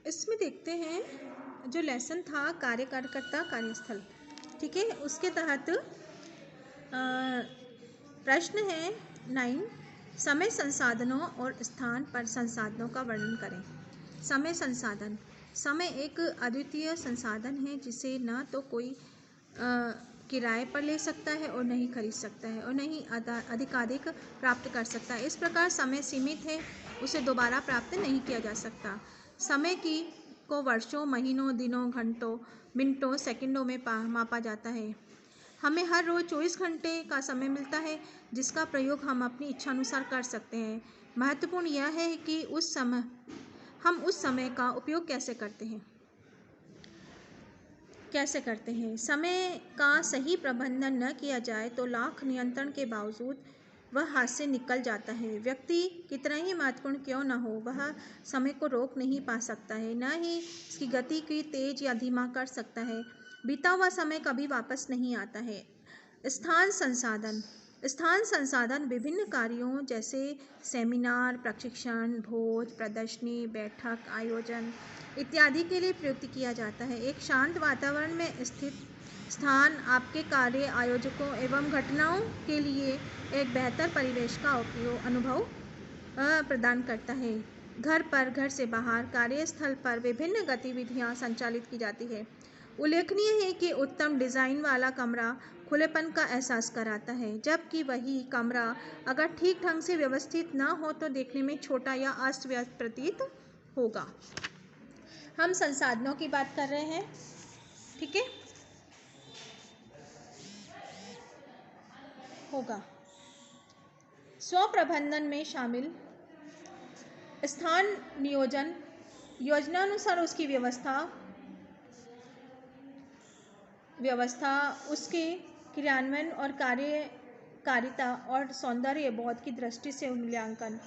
इसमें देखते हैं जो लेसन था कार्यकर्ता कार्यस्थल, ठीक है, उसके तहत प्रश्न है 9, समय संसाधनों और स्थान पर संसाधनों का वर्णन करें। समय संसाधन, समय एक अद्वितीय संसाधन है जिसे न तो कोई किराए पर ले सकता है और नहीं खरीद सकता है और नहीं अधिकाधिक प्राप्त कर सकता है। इस प्रकार समय सीमित है, उसे दोबारा प्राप्त नहीं किया जा सकता। समय को वर्षों, महीनों, दिनों, घंटों, मिनटों, सेकंडों में मापा जाता है। हमें हर रोज़ 24 घंटे का समय मिलता है जिसका प्रयोग हम अपनी इच्छानुसार कर सकते हैं। महत्वपूर्ण यह है कि हम उस समय का उपयोग कैसे करते हैं। समय का सही प्रबंधन न किया जाए तो लाख नियंत्रण के बावजूद वह हाथ से निकल जाता है। व्यक्ति कितना ही महत्वपूर्ण क्यों न हो, वह समय को रोक नहीं पा सकता है, न ही इसकी गति की तेज या धीमा कर सकता है। बीता हुआ समय कभी वापस नहीं आता है। स्थान संसाधन विभिन्न कार्यों जैसे सेमिनार, प्रशिक्षण, भोज, प्रदर्शनी, बैठक, आयोजन इत्यादि के लिए प्रयुक्त किया जाता है। एक शांत वातावरण में स्थित स्थान आपके कार्य, आयोजकों एवं घटनाओं के लिए एक बेहतर परिवेश का अनुभव प्रदान करता है। घर से बाहर कार्यस्थल पर विभिन्न गतिविधियां संचालित की जाती है। उल्लेखनीय है कि उत्तम डिजाइन वाला कमरा खुलेपन का एहसास कराता है, जबकि वही कमरा अगर ठीक ढंग से व्यवस्थित न हो तो देखने में छोटा या अस्त व्यस्त प्रतीत होगा। हम संसाधनों की बात कर रहे हैं, ठीक है, होगा। स्व प्रबंधन में शामिल स्थान नियोजन, योजनानुसार उसकी व्यवस्था, उसके क्रियान्वयन और कार्यकारिता और सौंदर्य बोध की दृष्टि से मूल्यांकन।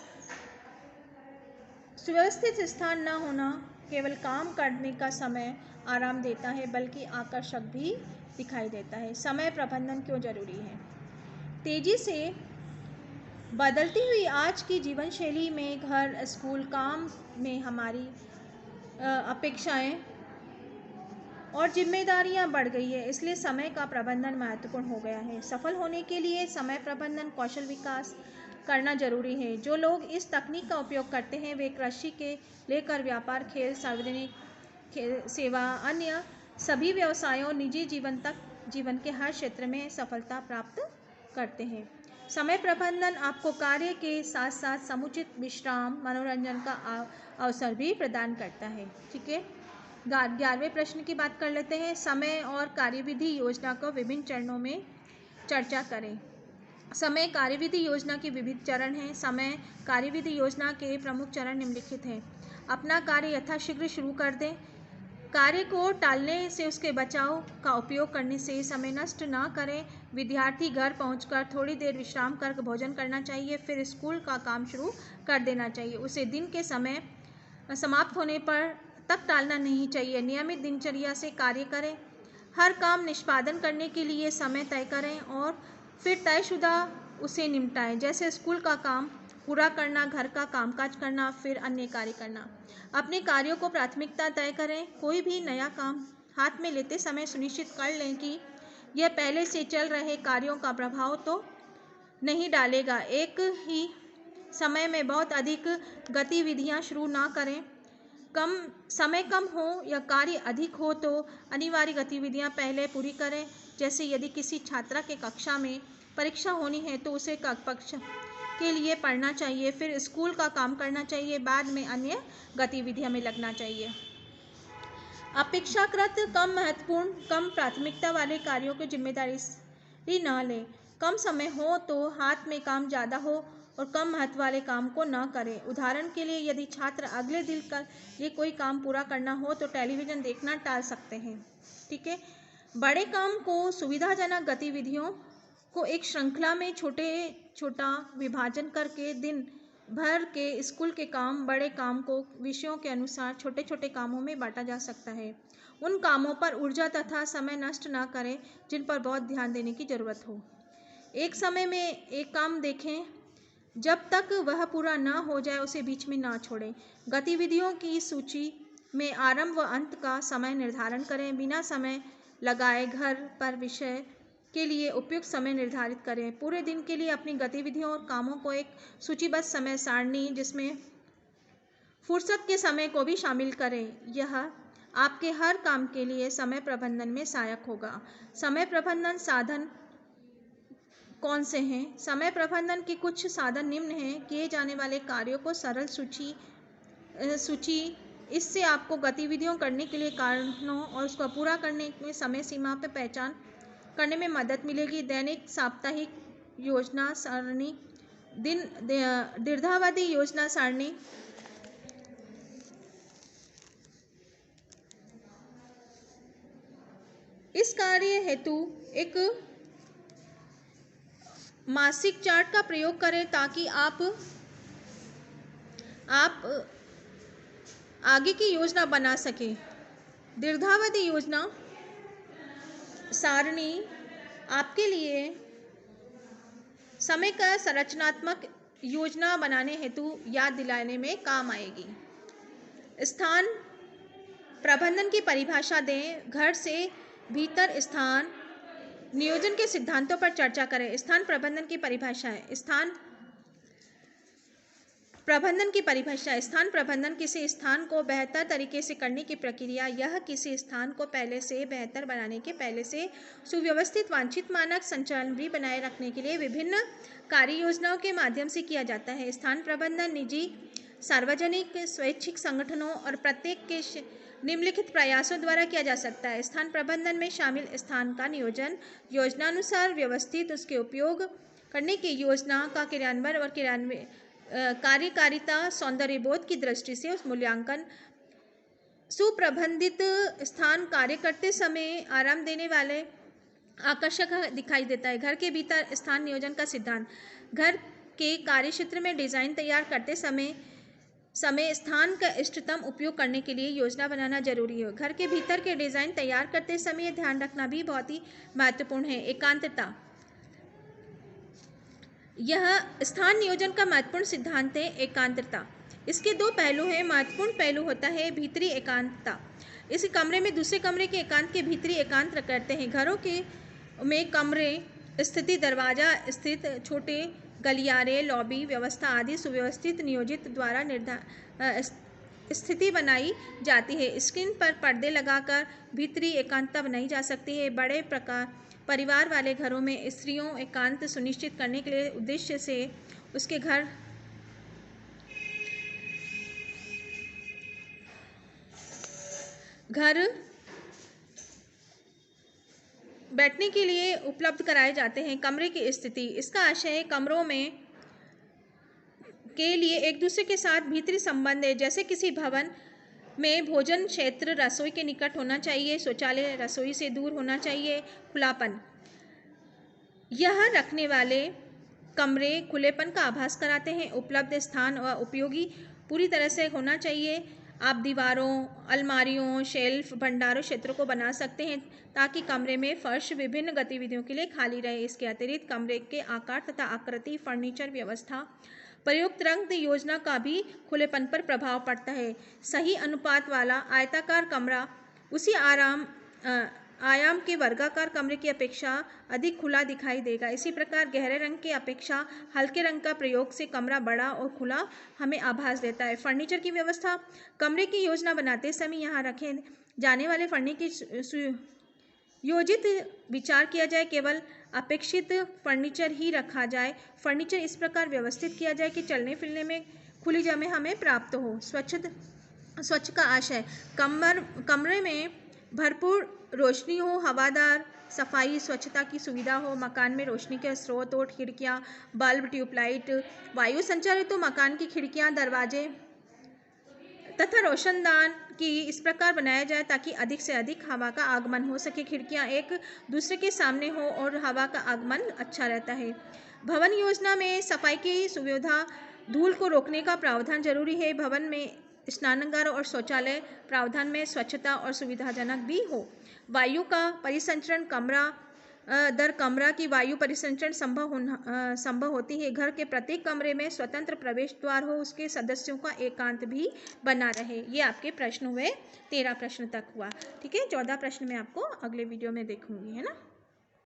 सुव्यवस्थित स्थान न होना केवल काम करने का समय आराम देता है बल्कि आकर्षक भी दिखाई देता है। समय प्रबंधन क्यों जरूरी है? तेजी से बदलती हुई आज की जीवन शैली में घर, स्कूल, काम में हमारी अपेक्षाएं और जिम्मेदारियां बढ़ गई है, इसलिए समय का प्रबंधन महत्वपूर्ण हो गया है। सफल होने के लिए समय प्रबंधन कौशल विकास करना जरूरी है। जो लोग इस तकनीक का उपयोग करते हैं वे कृषि के लेकर व्यापार, खेल, सार्वजनिक सेवा, अन्य सभी व्यवसायों, निजी जीवन तक जीवन के हर क्षेत्र में सफलता प्राप्त करते हैं। समय प्रबंधन आपको कार्य के साथ साथ समुचित विश्राम, मनोरंजन का अवसर भी प्रदान करता है, ठीक है। 11वें प्रश्न की बात कर लेते हैं। समय और कार्यविधि योजना को विभिन्न चरणों में चर्चा करें। समय कार्यविधि योजना के विविध चरण हैं। समय कार्यविधि योजना के प्रमुख चरण निम्नलिखित हैं। अपना कार्य यथाशीघ्र शुरू कर दें। कार्य को टालने से, उसके बचाव का उपयोग करने से समय नष्ट ना करें। विद्यार्थी घर पहुंचकर थोड़ी देर विश्राम कर भोजन करना चाहिए, फिर स्कूल का काम शुरू कर देना चाहिए। उसे दिन के समय समाप्त होने पर तक टालना नहीं चाहिए। नियमित दिनचर्या से कार्य करें। हर काम निष्पादन करने के लिए समय तय करें और फिर तयशुदा उसे निपटाएं, जैसे स्कूल का काम पूरा करना, घर का कामकाज करना, फिर अन्य कार्य करना। अपने कार्यों को प्राथमिकता तय करें। कोई भी नया काम हाथ में लेते समय सुनिश्चित कर लें कि यह पहले से चल रहे कार्यों का प्रभाव तो नहीं डालेगा। एक ही समय में बहुत अधिक गतिविधियां शुरू ना करें। समय कम हो या कार्य अधिक हो तो अनिवार्य गतिविधियां पहले पूरी करें। जैसे यदि किसी छात्रा के कक्षा में परीक्षा होनी है तो उसे कक्षा के लिए पढ़ना चाहिए, फिर स्कूल का काम करना चाहिए, बाद में अन्य गतिविधियों में लगना चाहिए। अपेक्षाकृत कम महत्वपूर्ण, कम प्राथमिकता वाले कार्यों की जिम्मेदारी न लें। कम समय हो तो हाथ में काम ज़्यादा हो और कम महत्व वाले काम को न करें। उदाहरण के लिए यदि छात्र अगले दिन का ये कोई काम पूरा करना हो तो टेलीविज़न देखना टाल सकते हैं, ठीक है। बड़े काम को, सुविधाजनक गतिविधियों को एक श्रृंखला में छोटा विभाजन करके दिन भर के स्कूल के काम, बड़े काम को विषयों के अनुसार छोटे छोटे कामों में बांटा जा सकता है। उन कामों पर ऊर्जा तथा समय नष्ट न करें जिन पर बहुत ध्यान देने की जरूरत हो। एक समय में एक काम देखें, जब तक वह पूरा ना हो जाए उसे बीच में ना छोड़ें। गतिविधियों की सूची में आरंभ व अंत का समय निर्धारण करें। बिना समय लगाए घर पर विषय के लिए उपयुक्त समय निर्धारित करें। पूरे दिन के लिए अपनी गतिविधियों और कामों को एक सूचीबद्ध समय सारणी जिसमें फुर्सत के समय को भी शामिल करें। यह आपके हर काम के लिए समय प्रबंधन में सहायक होगा। समय प्रबंधन साधन कौन से हैं? समय प्रबंधन के कुछ साधन निम्न हैं। किए जाने वाले कार्यों को सरल सूची इससे आपको गतिविधियों करने के लिए कारणों और उसको पूरा करने में समय सीमा पर पहचान करने में मदद मिलेगी। दैनिक साप्ताहिक योजना सारणी, दीर्घावधि योजना सारणी, इस कार्य हेतु एक मासिक चार्ट का प्रयोग करें ताकि आप आगे की योजना बना सकें। दीर्घावधि योजना सारणी आपके लिए समय का संरचनात्मक योजना बनाने हेतु याद दिलाने में काम आएगी। स्थान प्रबंधन की परिभाषा दें। घर से भीतर स्थान नियोजन के सिद्धांतों पर चर्चा करें। स्थान प्रबंधन की परिभाषा है। स्थान प्रबंधन किसी स्थान को बेहतर तरीके से करने की प्रक्रिया। यह किसी स्थान को पहले से बेहतर बनाने के पहले से सुव्यवस्थित वांछित मानक संचालन बनाए रखने के लिए विभिन्न कार्य योजनाओं के माध्यम से किया जाता है। स्थान प्रबंधन निजी, सार्वजनिक, स्वैच्छिक संगठनों और प्रत्येक के निम्नलिखित प्रयासों द्वारा किया जा सकता है। स्थान प्रबंधन में शामिल स्थान का नियोजन, योजनानुसार व्यवस्थित, उसके उपयोग करने की योजना का क्रियान्वयन और कार्यकारिता, सौंदर्यबोध की दृष्टि से उस मूल्यांकन। सुप्रबंधित स्थान कार्य करते समय आराम देने वाले आकर्षक दिखाई देता है। घर के भीतर स्थान नियोजन का सिद्धांत। घर के कार्यक्षेत्र में डिजाइन तैयार करते समय स्थान का इष्टतम उपयोग करने के लिए योजना बनाना जरूरी है। घर के भीतर के डिजाइन तैयार करते समय ध्यान रखना भी बहुत ही महत्वपूर्ण है। एकांतता, यह स्थान नियोजन का महत्वपूर्ण सिद्धांत है। एकांतता, इसके दो पहलू हैं। महत्वपूर्ण पहलू होता है भीतरी एकांतता। इस कमरे में दूसरे कमरे के एकांत के भीतरी एकांत करते हैं। घरों में कमरे स्थिति, दरवाजा स्थित, छोटे गलियारे, लॉबी व्यवस्था आदि सुव्यवस्थित नियोजित द्वारा स्थिति बनाई जाती है। स्क्रीन पर पर्दे लगाकर भीतरी एकांतता बनाई जा सकती है। बड़े परिवार वाले घरों में स्त्रियों एकांत सुनिश्चित करने के लिए उद्देश्य से उसके घर बैठने के लिए उपलब्ध कराए जाते हैं। कमरे की स्थिति, इसका आशय है कमरों में के लिए एक दूसरे के साथ भीतरी संबंध है। जैसे किसी भवन में भोजन क्षेत्र रसोई के निकट होना चाहिए, शौचालय रसोई से दूर होना चाहिए। खुलापन, यह रखने वाले कमरे खुलेपन का आभास कराते हैं। उपलब्ध स्थान व उपयोगी पूरी तरह से होना चाहिए। आप दीवारों, अलमारियों, शेल्फ, भंडारों क्षेत्रों को बना सकते हैं ताकि कमरे में फर्श विभिन्न गतिविधियों के लिए खाली रहे। इसके अतिरिक्त कमरे के आकार तथा आकृति, फर्नीचर व्यवस्था, प्रयुक्त रंग योजना का भी खुलेपन पर प्रभाव पड़ता है। सही अनुपात वाला आयताकार कमरा उसी आयाम के वर्गाकार कमरे की अपेक्षा अधिक खुला दिखाई देगा। इसी प्रकार गहरे रंग की अपेक्षा हल्के रंग का प्रयोग से कमरा बड़ा और खुला हमें आभास देता है। फर्नीचर की व्यवस्था, कमरे की योजना बनाते समय यहाँ रखे जाने वाले फर्नीचर की योजित विचार किया जाए, केवल अपेक्षित फर्नीचर ही रखा जाए। फर्नीचर इस प्रकार व्यवस्थित किया जाए कि चलने फिरने में खुली जगह हमें प्राप्त हो। स्वच्छ का आशय, कमरे में भरपूर रोशनी हो, हवादार, सफाई, स्वच्छता की सुविधा हो, मकान में रोशनी के स्रोत हो, खिड़कियाँ, बल्ब, ट्यूबलाइट, वायु संचालित तो मकान की खिड़कियाँ, दरवाजे तथा रोशनदान की इस प्रकार बनाया जाए ताकि अधिक से अधिक हवा का आगमन हो सके। खिड़कियाँ एक दूसरे के सामने हो और हवा का आगमन अच्छा रहता है। भवन योजना में सफाई की सुविधा, धूल को रोकने का प्रावधान जरूरी है। भवन में स्नानागार और शौचालय प्रावधान में स्वच्छता और सुविधाजनक भी हो। वायु का परिसंचरण, कमरा दर कमरा की वायु परिसंचरण संभव होती है। घर के प्रत्येक कमरे में स्वतंत्र प्रवेश द्वार हो, उसके सदस्यों का एकांत भी बना रहे। ये आपके प्रश्न हुए, 13 प्रश्न तक हुआ। ठीक है, 14 प्रश्न मैं आपको अगले वीडियो में देखूंगी, है ना।